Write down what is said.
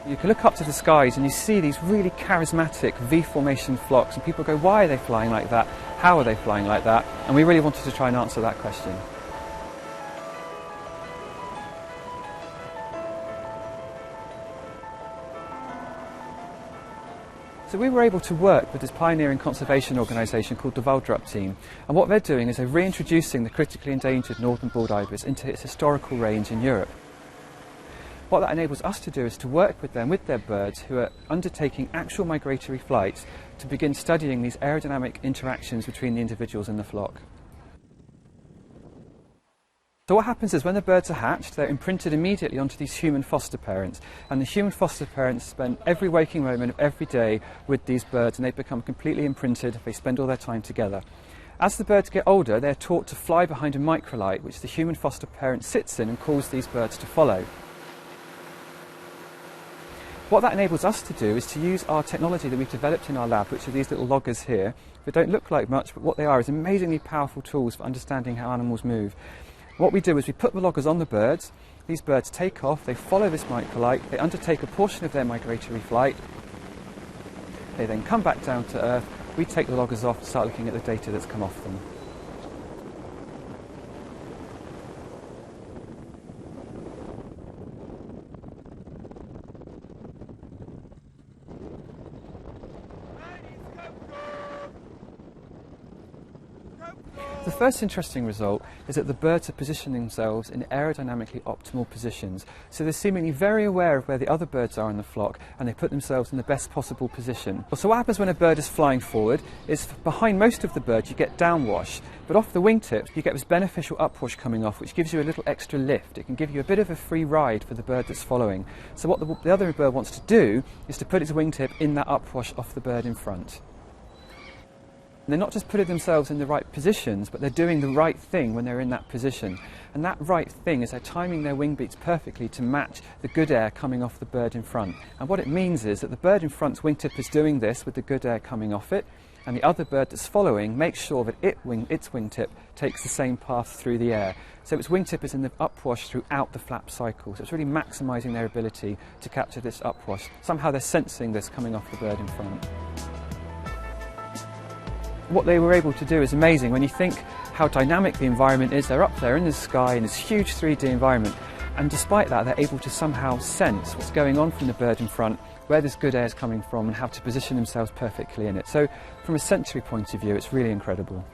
You can look up to the skies and you see these really charismatic V-formation flocks, and people go, why are they flying like that? How are they flying like that? And we really wanted to try and answer that question. So we were able to work with this pioneering conservation organisation called the Wildrup team, and what they're doing is they're reintroducing the critically endangered northern bald ibis into its historical range in Europe. What that enables us to do is to work with them, with their birds who are undertaking actual migratory flights, to begin studying these aerodynamic interactions between the individuals in the flock. So what happens is when the birds are hatched, they're imprinted immediately onto these human foster parents, and the human foster parents spend every waking moment of every day with these birds, and they become completely imprinted. They spend all their time together. As the birds get older, they're taught to fly behind a microlight, which the human foster parent sits in and calls these birds to follow. What that enables us to do is to use our technology that we've developed in our lab, which are these little loggers here. They don't look like much, but what they are is amazingly powerful tools for understanding how animals move. What we do is we put the loggers on the birds, these birds take off, they follow this microlight, they undertake a portion of their migratory flight, they then come back down to Earth, we take the loggers off and start looking at the data that's come off them. The first interesting result is that the birds are positioning themselves in aerodynamically optimal positions. So they're seemingly very aware of where the other birds are in the flock, and they put themselves in the best possible position. So what happens when a bird is flying forward is behind most of the birds you get downwash, but off the wingtips you get this beneficial upwash coming off, which gives you a little extra lift. It can give you a bit of a free ride for the bird that's following. So what the other bird wants to do is to put its wingtip in that upwash off the bird in front. And they're not just putting themselves in the right positions, but they're doing the right thing when they're in that position. And that right thing is they're timing their wing beats perfectly to match the good air coming off the bird in front. And what it means is that the bird in front's wingtip is doing this with the good air coming off it, and the other bird that's following makes sure that its wingtip takes the same path through the air. So its wingtip is in the upwash throughout the flap cycle. So it's really maximising their ability to capture this upwash. Somehow they're sensing this coming off the bird in front. What they were able to do is amazing. When you think how dynamic the environment is, they're up there in the sky in this huge 3D environment, and despite that they're able to somehow sense what's going on from the bird in front, where this good air is coming from, and how to position themselves perfectly in it. So from a sensory point of view, it's really incredible.